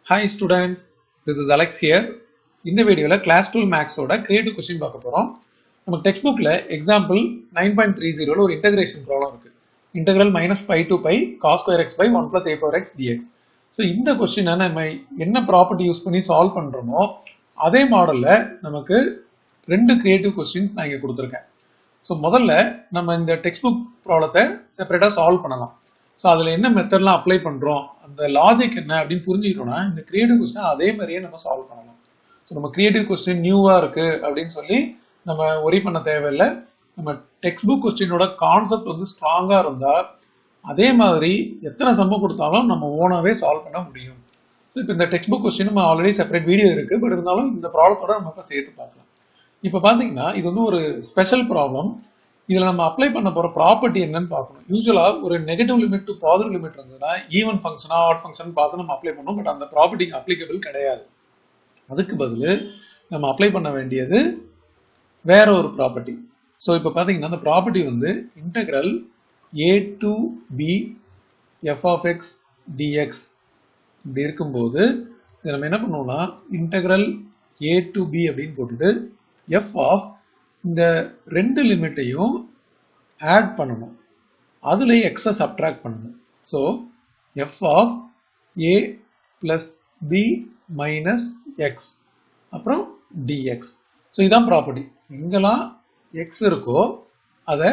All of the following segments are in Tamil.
Hi students, this is Alex here. இந்த வீடியோல கிளாஸ் 12 மேக்ஸோட கிரியேட்டிவ் கொஸ்டின் பார்க்க போறோம். நம்ம டெக்ஸ்ட் புக்ல எக்ஸாம்பிள் 9.30ல ஒரு இன்டகிரேஷன் ப்ராப்ளம் இருக்கு. Integral -π to π cos square x by 1 plus a power x dx. So இந்த கொஸ்டினை நம்ம என்ன ப்ராப்பர்ட்டி யூஸ் பண்ணி சால்வ் பண்றோமோ அதே மாடல்ல நமக்கு ரெண்டு கிரியேட்டிவ் கொஸ்டின்ஸ் நான் இங்க கொடுத்துருக்கேன். ஸோ முதல்ல நம்ம இந்த டெக்ஸ்ட் புக் ப்ராப்ளத்தை செப்பரேட்டா சால்வ் பண்ணலாம். ஸோ அதில் என்ன மெத்தட்லாம் அப்ளை பண்ணுறோம், அந்த லாஜிக் என்ன அப்படின்னு புரிஞ்சுக்கிட்டோம்னா இந்த கிரியேட்டிவ் கொஸ்டினை அதே மாதிரியே நம்ம சால்வ் பண்ணலாம். ஸோ நம்ம கிரியேட்டிவ் கொஸ்டின் நியூவாக இருக்குது அப்படின்னு சொல்லி நம்ம ஒரி பண்ண தேவையில்லை. நம்ம டெக்ஸ்ட் புக் கொஸ்டினோட கான்செப்ட் வந்து ஸ்ட்ராங்காக இருந்தால் அதே மாதிரி எத்தனை சம்ம கொடுத்தாலும் நம்ம ஓனாகவே சால்வ் பண்ண முடியும். ஸோ இப்போ இந்த டெக்ஸ்ட் புக் கொஸ்டின் நம்ம ஆல்ரெடி செப்பரேட் வீடியோ இருக்குது, பட் இருந்தாலும் இந்த ப்ராப்ளத்தோட நம்ம இப்போ சேர்த்து பார்க்கலாம். இப்போ பார்த்தீங்கன்னா இது வந்து ஒரு ஸ்பெஷல் ப்ராப்ளம். இதில் நம்ம அப்ளை பண்ண போகிற ப்ராப்பர்ட்டி என்னன்னு பார்க்கணும். யூஸ்வலாக ஒரு negative limit to positive limit இருந்ததுன்னா ஈவன் ஃபங்க்ஷனா ஆட் ஃபங்க்ஷன் பார்த்து நம்ம அப்ளை பண்ணோம், பட் அந்த ப்ராப்பர்ட்டிக்கு அப்ளிகபிள் கிடையாது. அதுக்கு பதில் நம்ம அப்ளை பண்ண வேண்டியது வேற ஒரு ப்ராப்பர்ட்டி. ஸோ இப்போ பார்த்தீங்கன்னா அந்த ப்ராப்பர்ட்டி வந்து integral a to b f of x dx இப்படி இருக்கும்போது இதை நம்ம என்ன பண்ணுவோம்னா இன்டெக்ரல் a to b அப்படின்னு போட்டுட்டு f of இந்த ரெண்டு லிமிட்டையும் ஆட் பண்ணணும், அதுல எக்ஸை சப்ட்ராக்ட் பண்ணணும். So F of A plus B minus X அப்புறம் டிஎக்ஸ். ஸோ இதான் ப்ராப்பர்ட்டி. எங்கெல்லாம் எக்ஸ் இருக்கோ அதை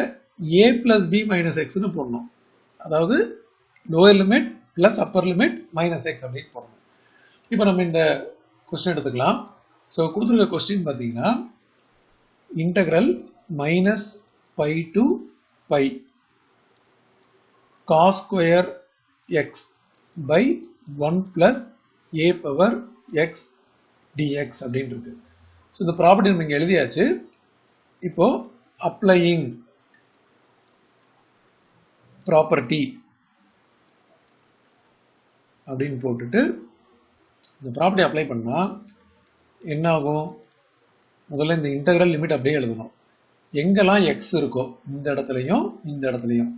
ஏ பிளஸ் பி மைனஸ் எக்ஸ்னு போடணும், அதாவது lower limit plus upper limit minus X அப்படின்னு போடணும். இப்போ நம்ம இந்த கொஸ்டின் எடுத்துக்கலாம். ஸோ கொடுத்துருக்க கொஸ்டின் பார்த்தீங்கன்னா integral minus pi to pi cos square x by 1 plus a power x dx அப்படின்னு இருக்கு. ஸோ இந்த ப்ராப்பர்ட்டி நம்ம இங்கே எழுதியாச்சு. இப்போ அப்ளையிங் ப்ராப்பர்ட்டி அப்படின்னு போட்டுட்டு இந்த ப்ராப்பர்ட்டி அப்ளை பண்ணா என்ன ஆகும்? முதல்ல இந்த இன்டெக்ரல் லிமிட் அப்படியே எழுதணும். எங்கெல்லாம் எக்ஸ் இருக்கோ இந்த இடத்துலையும் இந்த இடத்துலையும்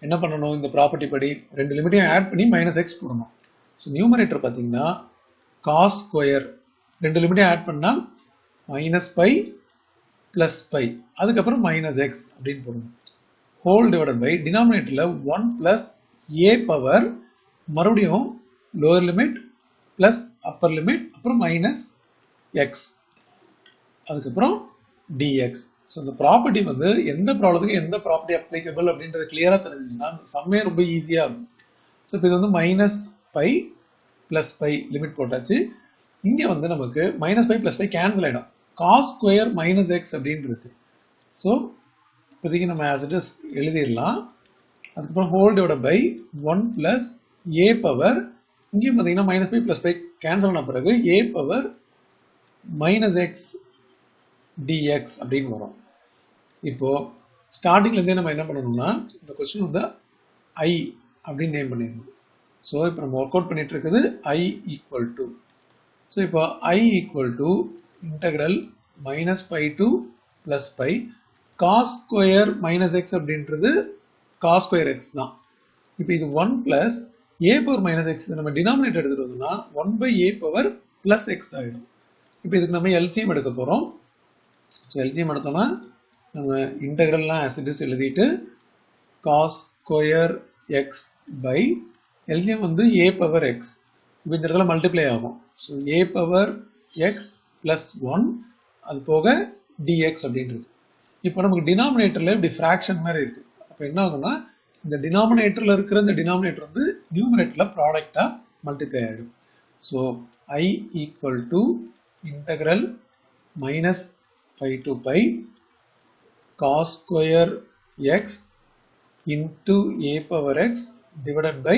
என்ன பண்ணணும்? இந்த ப்ராப்பர்ட்டி படி ரெண்டு லிமிட்டையும் ஆட் பண்ணி மைனஸ் எக்ஸ் போடணும். ஸோ நியூமரேட்டர் பார்த்தீங்கன்னா காஸ் ஸ்கொயர் ரெண்டு லிமிட்டையும் ஆட் பண்ணால் மைனஸ் பை பிளஸ் பை அதுக்கப்புறம் மைனஸ் எக்ஸ் அப்படின்னு போடணும். ஹோல் டிவைடட் பை டினாமினேட்டரில் 1 பிளஸ் ஏ பவர் மறுபடியும் lower limit plus upper limit அப்புறம் மைனஸ் எக்ஸ் அதுக்கப்புறம் dx. ஸோ இந்த ப்ராப்பர்ட்டி வந்து எந்த ப்ராப்ளத்துக்கு எந்த ப்ராப்பர்ட்டி அப்ளிகபிள் அப்படின்றது கிளியரா தெரிஞ்சுன்னா சம்மே ரொம்ப ஈஸியா இருக்கும். ஸோ இப்போ இது வந்து minus pi plus pi limit போட்டாச்சு. இங்க வந்து நமக்கு minus pi plus pi cancel ஆயிடும். காஸ் ஸ்கொயர் மைனஸ் எக்ஸ் அப்படின்னு இருக்கு. ஸோ இப்போதைக்கு நம்ம ஆஸ் இட் இஸ் எழுதிடலாம். அதுக்கப்புறம் whole divided by 1 plus A power இங்கேயும் பார்த்தீங்கன்னா minus pi plus pi cancel ஆன பிறகு A power minus X dx அப்படின்னு வரும். இப்போ ஸ்டார்டிங்ல இருந்தே நம்ம என்ன பண்ணணும்னா இந்த கொஸ்டின் வந்து i அப்படின்னு நேம் பண்ணிடணும். ஸோ இப்போ நம்ம ஒர்க் அவுட் பண்ணிட்டு இருக்குது i ஈக்குவல் டு, ஸோ இப்போ i equal to integral minus pi to plus pi cos square minus X அப்படின்றது காஸ் ஸ்கொயர் எக்ஸ் தான். இப்போ இது 1 பிளஸ் ஏ பவர் மைனஸ் எக்ஸ் நம்ம டினாமினேட்டர் எடுத்துட்டு வந்தோம்னா 1 by A power plus X ஆகிடும். இப்போ இதுக்கு நம்ம எல்சிஎம் எடுக்க போறோம். ஸோ எல்சிஎம் எடுத்தோம்னா நம்ம இன்டெக்ரல்லாம் ஆஸ் இட் இஸ் எழுதிட்டு cos square X by LCM வந்து ஏ பவர் எக்ஸ் இப்போ இந்த இடத்துல மல்டிப்ளை ஆகும். So A power X plus 1 அது போக டிஎக்ஸ் அப்படின்றது. இப்போ நமக்கு டினாமினேட்டர்ல இப்படி ஃப்ராக்ஷன் மாதிரி இருக்கு. அப்போ என்ன ஆகும்னா இந்த டினாமினேட்டர்ல இருக்கிற இந்த டினாமினேட்டர் வந்து நியூமரேட்டர்ல ப்ராடக்டா மல்டிப்ளை ஆகிடும். So I equal to integral minus pi to pi cos square x into a power x divided by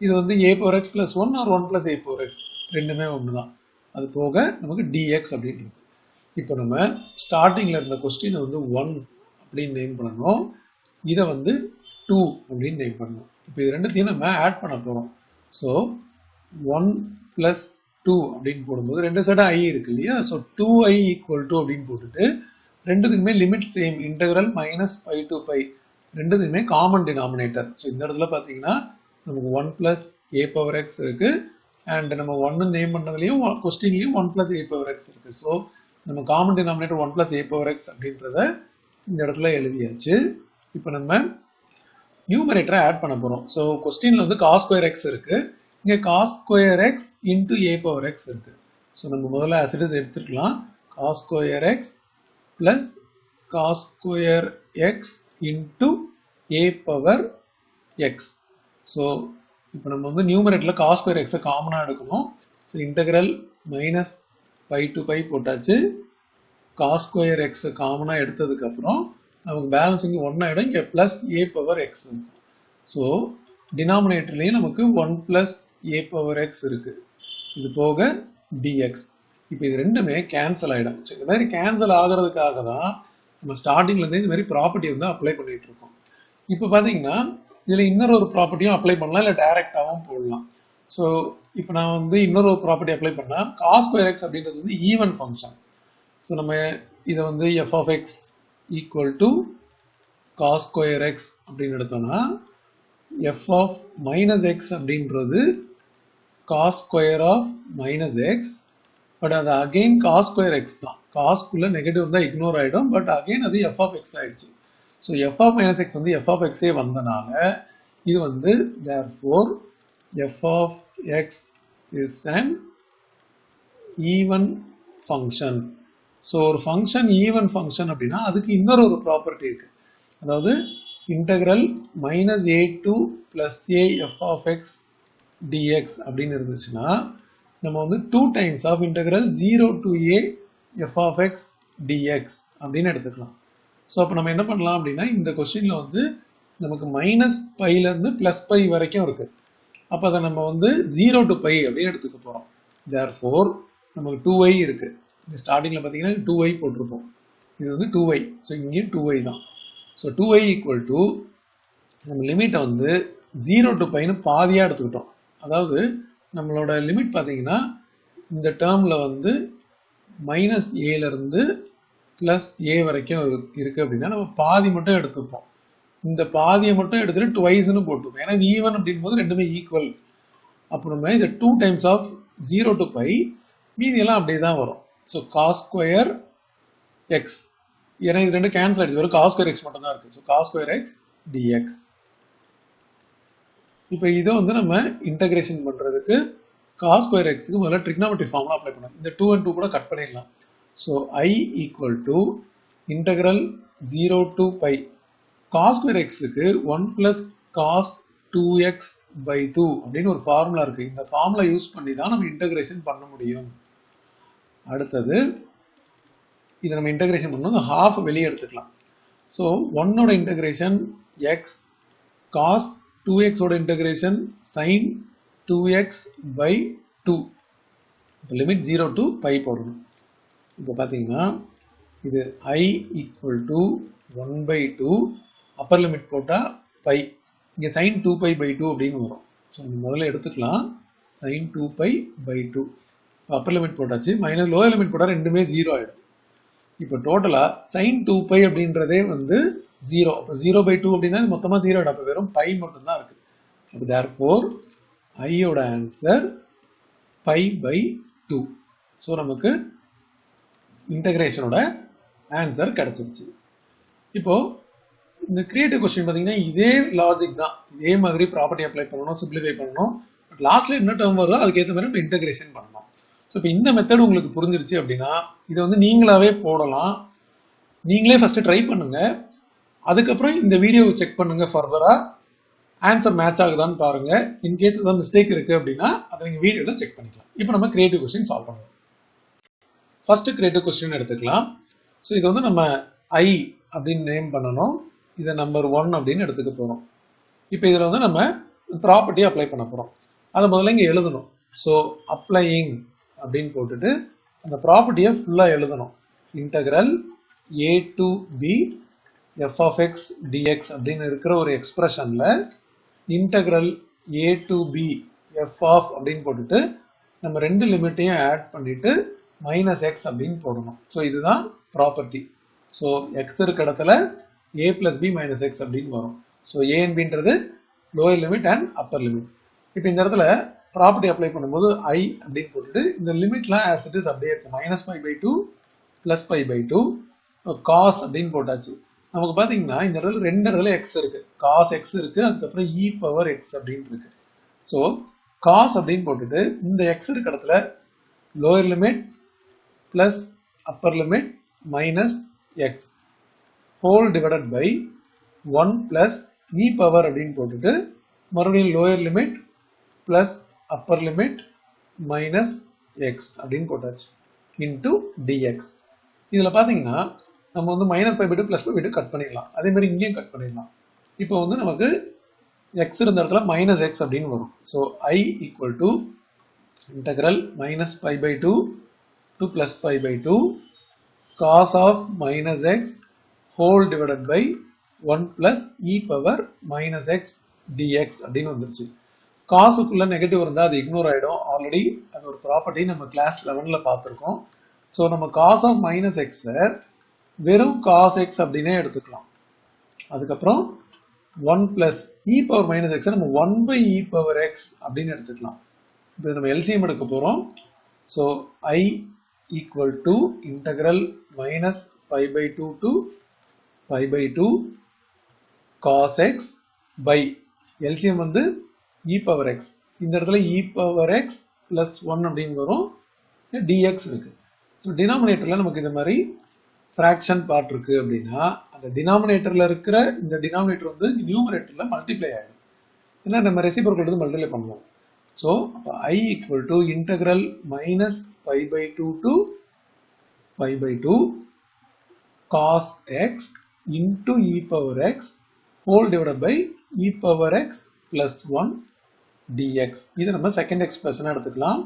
இது வந்து a power x plus 1 or 1 plus a power x ரெண்டுமே ஒன்று தான். அது போக நமக்கு dx அப்படின்னு இருக்கு. இப்போ நம்ம ஸ்டார்டிங்ல இருந்த கொஸ்டின் வந்து 1 அப்படின்னு நேம் பண்ணணும், இதை வந்து 2 அப்படின்னு நேம் பண்ணணும். இப்போ இது ரெண்டுத்தையும் நம்ம ஆட் பண்ண போறோம். ஸோ 1 plus 2 அப்படின்னு போடும்போது ரெண்டு சைடு i இருக்கு இல்லையா? ஸோ 2i ஈக்குவல் டு அப்படின்னு போட்டுட்டு ரெண்டுத்துக்குமே limit same integral minus pi to pi ரெண்டுத்துக்குமே காமன் டினாமினேட்டர். ஸோ இந்த இடத்துல பார்த்தீங்கன்னா நமக்கு 1 பிளஸ் ஏ பவர் எக்ஸ் இருக்கு, அண்ட் நம்ம 1 நேம் பண்ணதுலையும் கொஸ்டின்லையும் 1 plus a power x இருக்கு. ஸோ நம்ம common denominator 1 plus a power x அப்படின்றத இந்த இடத்துல எழுதியாச்சு. இப்போ நம்ம நியூமரேட்டரை ஆட் பண்ண போகிறோம். ஸோ கொஸ்டின்ல வந்து cos square x இருக்கு, இங்கே cos square x into a power x இருக்கு. ஸோ நம்ம முதல்ல as it is எடுத்துக்கலாம். cos square x plus cos square x into a power x. So இப்போ நம்ம வந்து நியூமரேட்டரில் cos square x காமனாக எடுக்கணும். So integral minus pi to pi போட்டாச்சு. cos square x காமனாக எடுத்ததுக்கப்புறம் நமக்கு பேலன்ஸ் இங்கே 1 ஆகிடும், இங்கே ப்ளஸ் a power x இருக்கும். ஸோ டினாமினேட்டர்லேயும் நமக்கு 1 plus a power x இருக்கு, இது போக dx. இப்போ இது ரெண்டுமே கேன்சல் ஆகிடும். ஸோ இந்த மாதிரி கேன்சல் ஆகிறதுக்காக தான் நம்ம ஸ்டார்டிங்லேருந்து இந்த மாதிரி ப்ராப்பர்ட்டி வந்து அப்ளை பண்ணிட்டு இருக்கோம். இப்போ பார்த்தீங்கன்னா இதில் இன்னொரு ப்ராப்பர்ட்டியும் அப்ளை பண்ணலாம், இல்லை டைரெக்டாகவும் போடலாம். ஸோ இப்போ நான் வந்து இன்னொரு ப்ராப்பர்ட்டி அப்ளை பண்ணால் cos square x அப்படின்றது வந்து ஈவன் ஃபங்க்ஷன். ஸோ நம்ம இதை வந்து f of x equal to cos square x அப்படின்னு எடுத்தோம்னா f of minus x அப்படின்றது cos square of minus x, but அது அகெயின் cos square x தான். காஸ்க்குள்ள நெகட்டிவ் தான் இக்னோர் ஆகிடும், பட் அகெயின் அது f of x ஆயிடுச்சு. So f of minus x வந்து f of x வந்தனால இது வந்து therefore f of x is an even function. So ஒரு ஃபங்க்ஷன் ஈவன் ஃபங்க்ஷன் அப்படின்னா அதுக்கு இன்னொரு ஒரு ப்ராப்பர்ட்டி இருக்கு. அதாவது integral minus A to plus A F of X dx அப்படின்னு இருந்துச்சுன்னா நம்ம வந்து 2 times of integral 0 to A F of X dx அப்படின்னு எடுத்துக்கலாம். ஸோ அப்போ நம்ம என்ன பண்ணலாம் அப்படின்னா இந்த கொஸ்டின்ல வந்து நமக்கு மைனஸ் பைலேருந்து பிளஸ் பை வரைக்கும் இருக்கு. அப்போ அதை நம்ம வந்து 0 டு பை அப்படின்னு எடுத்துக்க போகிறோம். தேர்ஃபோர் நமக்கு 2y இருக்கு. இந்த ஸ்டார்டிங்கில் பார்த்தீங்கன்னா 2y போட்டிருப்போம், இது வந்து 2y. ஸோ இங்கேயும் 2y தான். ஸோ 2y ஈக்குவல் டு நம்ம லிமிட்டை வந்து 0 டு பைன்னு பாதியாக எடுத்துக்கிட்டோம். அதாவது நம்மளோட லிமிட் பார்த்தீங்கன்னா இந்த டேர்மில் வந்து மைனஸ் ஏலேருந்து ப்ளஸ் ஏ வரைக்கும் இருக்குது அப்படின்னா நம்ம பாதி மட்டும் எடுத்துப்போம். இந்த பாதியை மட்டும் எடுத்துகிட்டு ட்வைஸ்ன்னு போட்டுப்போம். ஏன்னா இது ஈவன் அப்படின் போது ரெண்டுமே ஈக்குவல். அப்போ நம்ம இதை 2 times ஆஃப் 0 டு பை, மீதியெல்லாம் அப்படியே தான் வரும். ஸோ cos square x, ஏன்னா இது ரெண்டு கேன்சல் ஆயிடுச்சு, வரும் cos square x மட்டும் தான் இருக்கு. So cos square x dx. இப்போ இதை வந்து நம்ம இன்டகிரேஷன் பண்றதுக்கு cos square x-க்கு முதல்ல ட்ரிக்னாமெட்ரி ஃபார்முலா அப்ளை பண்ணலாம். இந்த 2 and 2 கூட கட் பண்ணிடலாம். So I equal to integral 0 to pi cos square x-க்கு 1 plus cos 2x by 2 அப்படின்னு ஒரு ஃபார்முலா இருக்கு. இந்த ஃபார்முலா யூஸ் பண்ணி தான் நம்ம இன்டகிரேஷன் பண்ண முடியும். அடுத்தது இதை நம்ம இன்டகிரேஷன் பண்ணணும், ஹாஃப் வெளியே எடுத்துக்கலாம். ஸோ 1ஓட இன்டகிரேஷன் எக்ஸ், காஸ் 2x ஓட இன்டகிரேஷன் சைன் 2x பை 2. இப்போ லிமிட் 0 டு பை போடணும். இப்போ பார்த்தீங்கன்னா இது I equal to 1 by 2, upper limit போட்டால் பை, இங்கே சைன் 2 பை பை 2 அப்படின்னு வரும். ஸோ முதல்ல எடுத்துக்கலாம் sine 2 pi by 2. Upper limit போட்டாச்சு, மைனஸ் லோயர் லிமிட் போட்டால் ரெண்டுமே 0 ஆகிடும். இப்போ டோட்டலாக சைன் 2 பை அப்படின்றதே வந்து 0. அப்போ 0 by 2 அப்படின்னா மொத்தமாக 0 ஆகிடும். அப்போ வெறும் பை மட்டும்தான் இருக்குது. அப்போ தேர்ஃபோர் ஐயோட ஆன்சர் பை பை 2. ஸோ நமக்கு இன்டகிரேஷனோட ஆன்சர் கிடைச்சிருச்சு. இப்போ இந்த கிரியேட்டிவ் கொஸ்டின் பார்த்தீங்கன்னா இதே லாஜிக் தான், இதே மாதிரி ப்ராப்பர்ட்டி அப்ளை பண்ணணும், சிம்பிளிஃபை பண்ணணும். பட் லாஸ்ட்ல என்ன டேர்ம் வருதோ அதுக்கேற்ற மாதிரி நம்ம இன்டகிரேஷன் பண்ணணும். ஸோ இப்போ இந்த மெத்தட் உங்களுக்கு புரிஞ்சிருச்சு அப்படின்னா இதை வந்து நீங்களாவே போடலாம். நீங்களே ஃபர்ஸ்ட் ட்ரை பண்ணுங்க, அதுக்கப்புறம் இந்த வீடியோவை செக் பண்ணுங்க, ஃபர்தரா ஆன்சர் மேட்ச் ஆகுதான்னு பாருங்க. இன்கேஸ் ஏதாவது மிஸ்டேக் இருக்கு அப்படின்னா அதை நீங்க வீடியோவில் செக் பண்ணிக்கலாம். இப்போ நம்ம கிரியேட்டிவ் கொஸ்டின் சால்வ் பண்ணுவோம். ஃபர்ஸ்ட் கிரியேட்டிவ் கொஸ்டின் எடுத்துக்கலாம். ஸோ இது வந்து நம்ம ஐ அப்படின்னு நேம் பண்ணணும், இதை நம்பர் 1 அப்படின்னு எடுத்துக்க போறோம். இப்போ இதில் வந்து நம்ம ப்ராப்பர்ட்டி அப்ளை பண்ண போறோம். அதை முதல்ல இங்கே எழுதணும். ஸோ அப்ளையிங் அப்படின்னு போட்டுட்டு அந்த ப்ராப்பர்ட்டியை ஃபுல்லாக எழுதணும். Integral a to b f of X dx அப்படின்னு இருக்கிற ஒரு எக்ஸ்பிரஷன்ல integral a to b f of அப்படின்னு போட்டுட்டு நம்ம ரெண்டு லிமிட்டையும் ஆட் பண்ணிட்டு மைனஸ் எக்ஸ் அப்படின்னு போடணும். ஸோ இதுதான் ப்ராப்பர்ட்டி. ஸோ எக்ஸ் இருக்க இடத்துல a plus B minus X அப்படின்னு வரும். ஸோ ஏ அண்ட் பின்றது lower limit and upper limit. இப்போ இந்த இடத்துல ப்ராப்பர்ட்டி அப்ளை பண்ணும்போது ஐ அப்படின்னு போட்டுட்டு இந்த லிமிட்லாம் ஆஸ் இட் இஸ் அப்படியே இருக்கும். -π/2 +π/2 காஸ் அப்படின்னு போட்டாச்சு. நமக்கு பார்த்தீங்கன்னா இந்த இடத்துல ரெண்டு இடத்துல எக்ஸ் இருக்கு, காஸ் எக்ஸ் இருக்கு, அதுக்கப்புறம் இ பவர் எக்ஸ் அப்படின்னு இருக்கு. ஸோ காஸ் அப்படின்னு போட்டுட்டு இந்த எக்ஸ் இருக்க இடத்துல lower limit plus upper limit minus X whole divided by 1 plus E power அப்படின்னு போட்டுட்டு மறுபடியும் lower limit plus upper limit minus X அப்படின்னு போட்டாச்சு இன்டூ டிஎக்ஸ். இதுல பாத்தீங்கன்னா நம்ம வந்து -π/2 +π/2 கட் பண்ணிடலாம். அதே மாதிரி இங்கேயும் கட் பண்ணிடலாம். இப்போ வந்து நமக்கு எக்ஸ் இருந்த இடத்துல மைனஸ் எக்ஸ் அப்படின்னு வரும். So I equal to integral -π/2 to +π/2 cos of -x whole divided by 1 plus e power -x dx அப்படின்னு வந்துருச்சு. காசுக்குள்ள நெகட்டிவ் இருந்தால் அது இக்னோர் ஆகிடும். ஆல்ரெடி அது ஒரு ப்ராப்பர்ட்டி நம்ம கிளாஸ் 11ல் பார்த்துருக்கோம். ஸோ நம்ம காஸ் ஆஃப் -xஐ வெறும் காஸ் எக்ஸ் அப்படின்னே எடுத்துக்கலாம். அதுக்கப்புறம் 1 பிளஸ் இ பவர் -x நம்ம 1/e பவர் எக்ஸ் அப்படின்னு எடுத்துக்கலாம். இது நம்ம எல்சிஎம் எடுக்க போகிறோம். So I equal to integral -π/2 to π/2 cos x by LCM வந்து e பவர் எக்ஸ். இந்த இடத்துல e பவர் எக்ஸ் பிளஸ் 1 அப்படின்னு வரும், dx இருக்கு. ஸோ டினாமினேட்டர்ல நமக்கு இந்த மாதிரி ஃப்ராக்ஷன் பார்ட் இருக்கு அப்படின்னா அந்த டினாமினேட்டர்ல இருக்கிற இந்த டினாமினேட்டர் வந்து நியூமரேட்டர்ல மல்டிப்ளை ஆகிடும். ஏன்னா நம்ம ரெசிப்ரோக்கல் எடுத்து மல்டிப்ளை பண்ணுவோம். So I equal to integral -π/2 to π/2 cos x into e power x whole divided by e power x plus 1 dx. இது நம்ம செகண்ட் எக்ஸ்பிரஷன் எடுத்துக்கலாம்.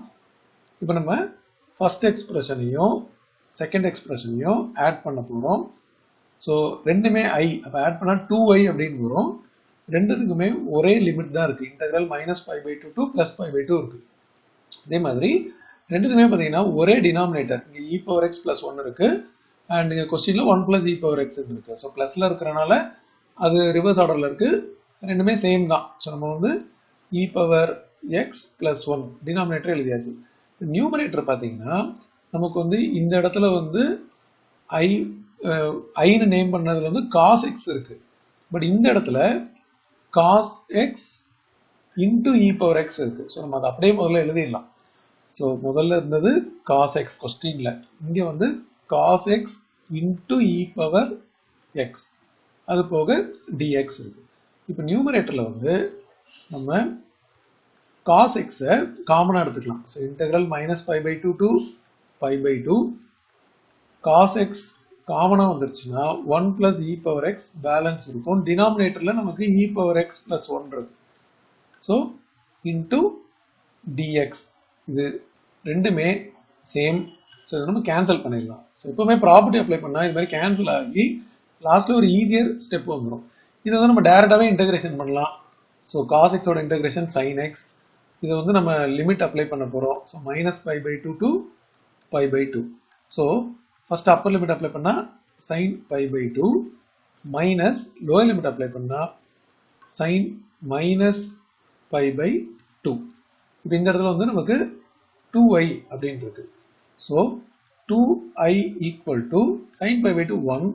இப்போ நம்ம ஃபர்ஸ்ட் எக்ஸ்பிரஷனையும் செகண்ட் எக்ஸ்பிரஷனையும் ஆட் பண்ண போறோம். ஸோ ரெண்டுமே ஐ, அப்போ ஆட் பண்ணா 2i அப்படின்னு வரும். ரெண்டுத்துக்குமே ஒரே லிமிட் தான் இருக்கு. இன்டகிரல் -π/2 to +π/2 இருக்கு. அதே மாதிரி ரெண்டுத்துமே பார்த்தீங்கன்னா ஒரே டினாமினேட்டர், இங்கே e power x plus 1 இருக்கு அண்ட் இங்கே கொஸ்டின்ல 1 plus e power x இருக்கு. ஸோ பிளஸ்ல இருக்கிறனால அது ரிவர்ஸ் ஆர்டர்ல இருக்கு, ரெண்டுமே சேம் தான். ஸோ நம்ம வந்து e power X plus 1 denominator எழுதியாச்சு. நியூமரேட்டர் பார்த்தீங்கன்னா நமக்கு வந்து இந்த இடத்துல வந்து ஐன்னு நேம் பண்ணதுல வந்து காஸ் எக்ஸ் இருக்கு. பட் இந்த இடத்துல cos X into e power x இருக்கு. ஸோ நம்ம அதை அப்படியே முதல்ல எழுதிடலாம். ஸோ முதல்ல இருந்தது காஸ் எக்ஸ் கொஸ்டின்ல, இங்கே வந்து cos X into e power X, அது போக டிஎக்ஸ் இருக்கு. இப்போ நியூமரேட்டர்ல வந்து நம்ம காஸ் எக்ஸை காமனாக எடுத்துக்கலாம். So integral -π/2 to π/2 cos x காமனாக வந்துருச்சுன்னா 1 plus e power x balance இருக்கும். டினாமினேட்டர்ல நமக்கு e பவர் எக்ஸ் பிளஸ் 1 இருக்கு. ஸோ இன்டூ டிஎக்ஸ், இது ரெண்டுமே சேம். ஸோ நம்ம கேன்சல் பண்ணிடலாம். ஸோ எப்பவுமே ப்ராப்பர்ட்டி அப்ளை பண்ணால் இது மாதிரி கேன்சல் ஆகி லாஸ்ட்ல ஒரு ஈஸியர் ஸ்டெப் வந்துடும். இதை வந்து நம்ம டைரக்டாகவே இன்டகிரேஷன் பண்ணலாம். ஸோ காஸ் எக்ஸோட இன்டகிரேஷன் சைன் எக்ஸ், இதை வந்து நம்ம லிமிட் அப்ளை பண்ண போகிறோம். So -π/2 to π/2. So first upper limit apply பண்ணால் sine π/2 minus lower limit apply பண்ணால் சைன் -π/2. இப்போ இந்த இடத்துல வந்து நமக்கு 2i அப்படின்னு இருக்கு. So 2i equal to sine π/2 1,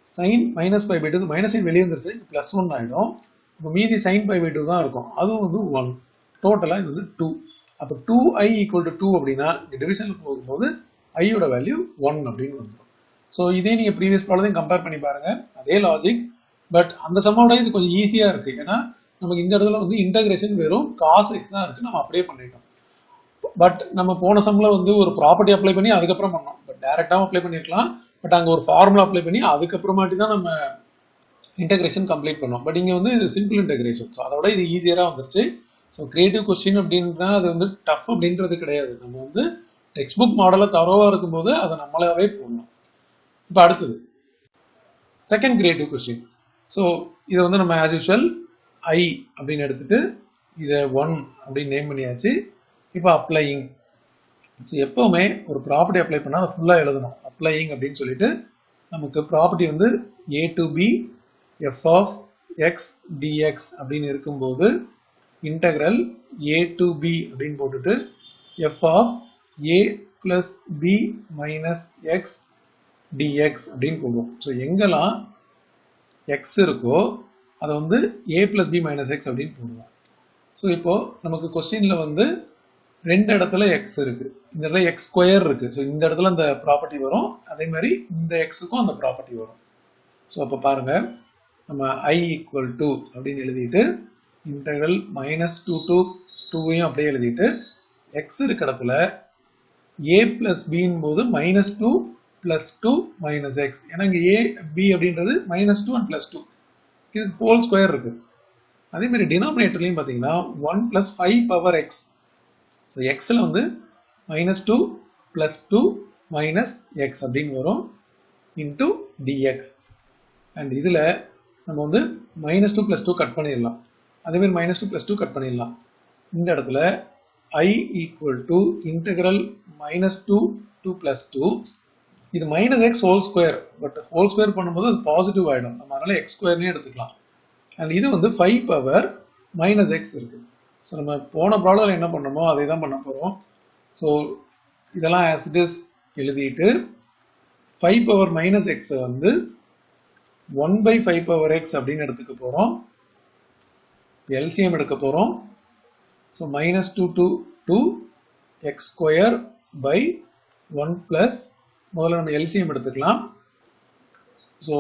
sine -π/2 minus sine வெளியே வந்துருச்சு, பிளஸ் 1 ஆகிடும். இப்போ மீதி சைன் π/2 தான் இருக்கும், அதுவும் வந்து 1. டோட்டலாக இது வந்து 2. அப்போ 2i ஈக்குவல் டு 2 அப்படின்னா டிவிஷனில் போகும்போது ஐயோட வேல்யூ 1 அப்படின்னு வந்துடும். ஸோ இதே நீங்கள் ப்ரீவியஸ் ப்ராப்ளத்தையும் கம்பேர் பண்ணி பாருங்க, அதே லாஜிக். பட் அந்த சம்மோட இது கொஞ்சம் ஈஸியாக இருக்கு. ஏன்னா நமக்கு இந்த இடத்துல வந்து இன்டகிரேஷன் வெறும் காஸ் எக்ஸ் தான் இருக்கு, நம்ம அப்படியே பண்ணிட்டோம். பட் நம்ம போன சம்ல வந்து ஒரு ப்ராப்பர்ட்டி அப்ளை பண்ணி அதுக்கப்புறம் பண்ணோம். பட் டைரக்டாகவும் அப்ளை பண்ணிருக்கலாம். பட் அங்கே ஒரு ஃபார்முலா அப்ளை பண்ணி அதுக்கப்புறமாட்டி தான் நம்ம இன்டகிரேஷன் கம்ப்ளீட் பண்ணோம். பட் இங்கே வந்து இது சிம்பிள் இன்டகிரேஷன். ஸோ அதோட இது ஈஸியராக வந்துருச்சு. ஸோ கிரியேட்டிவ் கொஸ்டின் அப்படின்னா அது வந்து டஃப் அப்படின்றது கிடையாது. நம்ம வந்து டெக்ஸ்ட் புக் மாடலை தரோவா இருக்கும்போது அதை நம்மளாவே போடணும். இப்போ அடுத்தது செகண்ட் கிரியேட்டிவ் கொஸ்டின். ஸோ இதை வந்து நம்ம ஆஸ் யூஷுவல் ஐ அப்படின்னு எடுத்துட்டு இதை 1 அப்படின்னு நேம் பண்ணியாச்சு. இப்போ அப்ளையிங். ஸோ எப்பவுமே ஒரு ப்ராப்பர்ட்டி அப்ளை பண்ணால் அதை ஃபுல்லாக எழுதணும். அப்ளையிங் அப்படின்னு சொல்லிட்டு நமக்கு ப்ராப்பர்ட்டி வந்து a to b f of x dx அப்படின்னு இருக்கும்போது இன்டெக்ரல் a to b அப்படின்னு போட்டுட்டு f of a plus b minus x dx அப்படின்னு போடுவோம். ஸோ எங்கெல்லாம் x இருக்கோ அதை வந்து a plus b minus x அப்படின்னு போடுவோம். ஸோ இப்போ நமக்கு கொஸ்டின்ல வந்து ரெண்டு இடத்துல x இருக்கு, இந்த இடத்துல x ஸ்கொயர் இருக்கு. ஸோ இந்த இடத்துல அந்த ப்ராப்பர்ட்டி வரும், அதே மாதிரி இந்த எக்ஸுக்கும் அந்த ப்ராப்பர்ட்டி வரும். ஸோ அப்போ பாருங்க, நம்ம I equal to அப்படின்னு எழுதிட்டு இன்டெக்ரல் -2 to 2வையும் அப்படியே எழுதிட்டு x இருக்க இடத்துல a plus b போது -2 plus 2 minus x. ஏன்னா இங்க a b அப்படின்றது -2 and +2, இது ஹோல் ஸ்கொயர் இருக்கு. அதே மாதிரி டினாமினேட்டர்லையும் பார்த்தீங்கன்னா 1 plus 5 power x. ஸோ எக்ஸ்ல வந்து -2 plus 2 minus x அப்படின்னு வரும் இன்டூ dx. அண்ட் இதுல நம்ம வந்து -2 plus 2 கட் பண்ணிடலாம், அதே மாதிரி -2 plus 2 கட் பண்ணிடலாம். இந்த இடத்துல I equal to integral -2 to +2. இது -x whole square, but whole square பண்ணும்போது அது பாசிட்டிவ் ஆயிடும், நம்ம அதனால x ஸ்கொயர்னே எடுத்துக்கலாம். அண்ட் இது வந்து 5 பவர் -x இருக்கு. ஸோ நம்ம போன ப்ராப்ளம்ல என்ன பண்ணோமோ அதை தான் பண்ண போறோம். ஸோ இதெல்லாம் as it is எழுதிட்டு 5 பவர் -x வந்து 1/5 பவர் x அப்படின்னு எடுத்துக்க போறோம். LCM எடுக்க போறோம். So -2 to 2 x square by 1 plus, முதல்ல நம்ம LCM எடுத்துக்கலாம். ஸோ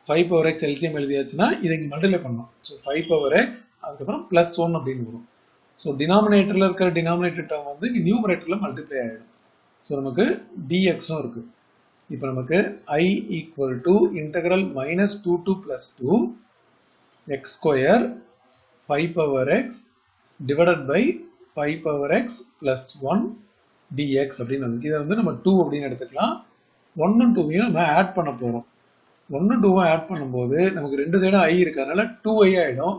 5 பவர் x LCM எழுதியாச்சுன்னா இதை இங்கே மல்டிப்ளை பண்ணோம். ஸோ 5 பவர் x அதுக்கப்புறம் +1 அப்படின்னு வரும். ஸோ டினாமினேட்டர்ல இருக்கிற டினாமினேட்டர் டேர்ம் வந்து இங்கே நியூமரேட்டர்ல மல்டிப்ளை ஆகிடும். ஸோ நமக்கு dxம் இருக்கு. இப்போ நமக்கு I equal to integral -2 to +2 x square 5 power x divided by 5 power x plus 1 dx அப்படின்னு வந்து இதை வந்து நம்ம 2 அப்படின்னு எடுத்துக்கலாம். 1 and 2 நம்ம ஆட் பண்ண போறோம். 1 and 2 ஆட் பண்ணும்போது நமக்கு ரெண்டு சைடும் i இருக்கு, அதனால 2i ஆயிடும்.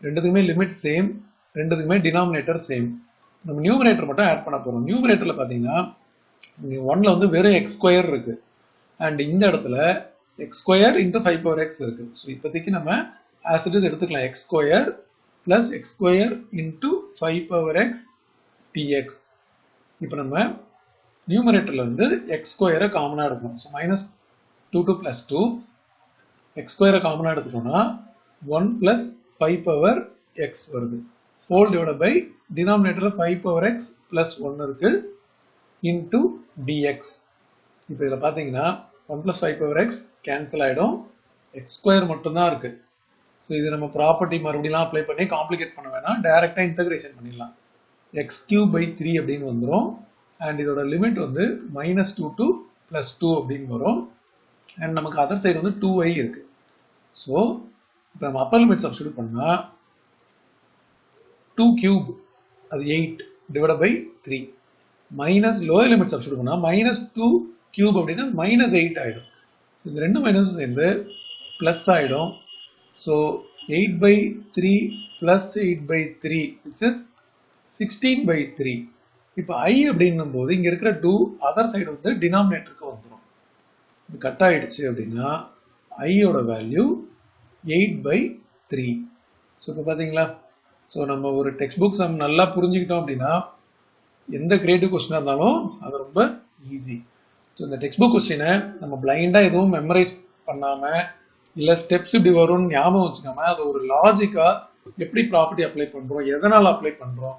ரெண்டுத்துக்குமே லிமிட் சேம், ரெண்டுத்துக்குமே டினாமினேட்டர் சேம். நம்ம நியூமரேட்டர் மட்டும் ஆட் பண்ண போறோம். நியூமரேட்டர்ல பாத்தீங்கன்னா 1ல வந்து வெறும் x ஸ்கொயர் இருக்கு, அண்ட் இந்த இடத்துல x square into 5 power x இருக்கு. ஸோ இப்போதைக்கு நம்ம as it is எடுத்துக்கலாம், x square plus x square into 5 power x dx. இப்போ நம்ம நியூமரேட்டர்ல வந்து x ஸ்கொயரை காமனா எடுக்கணும். ஸோ -2 to +2 x ஸ்கொயரை காமனா எடுத்துட்டோம்னா 1 plus 5 power x வருது. ஹோல் டிவைட் பை டினாமினேட்டர்ல 5 power x plus 1 இருக்கு into dx. இப்போ இதில் பார்த்தீங்கன்னா 1 plus 5 power x கேன்சல் ஆயிடும், x ஸ்கொயர் மட்டும்தான் இருக்கு. ஸோ இது நம்ம ப்ராப்பர்ட்டி மறுபடியும் அப்ளை பண்ணி காம்ப்ளிகேட் பண்ண வேணாம், டைரக்டா இன்டகிரேஷன் பண்ணிடலாம். x3/3 அப்படின்னு வந்துடும். அண்ட் இதோட லிமிட் வந்து -2 to +2 அப்படின்னு வரும். அண்ட் நமக்கு அதர் சைடு வந்து 2i இருக்கு. ஸோ இப்போ நம்ம அப்பர் லிமிட் சப்ஸ்டிட்யூட் பண்ணா 2 cube அது 8 divide by 3 minus lower limit substitute பண்ணா -2 cube அப்படின்னா -8 ஆயிடும். இந்த ரெண்டு மைனஸும் சேர்ந்து பிளஸ் ஆயிடும். So 8/3 plus 8/3 which is 16/3. இப்போ i அப்படின்னும் போது இங்க இருக்கிற 2 அதர் சைடு வந்து டினாமினேட்டருக்கு வந்துடும். இது கட் ஆயிடுச்சு அப்படின்னா i யோட வேல்யூ 8/3. ஸோ இப்போ பாத்தீங்களா, ஸோ நம்ம ஒரு டெக்ஸ்ட் புக் சம் நல்லா புரிஞ்சுக்கிட்டோம் அப்படின்னா எந்த கிரியேட்டிவ் கொஸ்டினா இருந்தாலும் அது ரொம்ப ஈஸி. ஸோ இந்த டெக்ஸ்ட் புக் கொஸ்டினை நம்ம பிளைண்டா எதுவும் மெமரைஸ் பண்ணாம இல்ல ஸ்டெப்ஸ் இப்படி வரும்னு ஞாபகம் வச்சுக்காம அதை ஒரு லாஜிக்கா எப்படி ப்ராப்பர்ட்டி அப்ளை பண்றோம், எதனால அப்ளை பண்றோம்,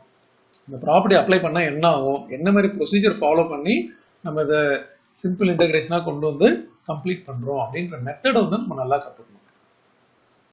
இந்த ப்ராப்பர்ட்டி அப்ளை பண்ணா என்ன ஆகும், என்ன மாதிரி ப்ரொசீஜர் ஃபாலோ பண்ணி நம்ம இதை சிம்பிள் இன்டகிரேஷனா கொண்டு வந்து கம்ப்ளீட் பண்றோம் அப்படின்ற மெத்தடை வந்து நம்ம நல்லா கத்துக்கணும்.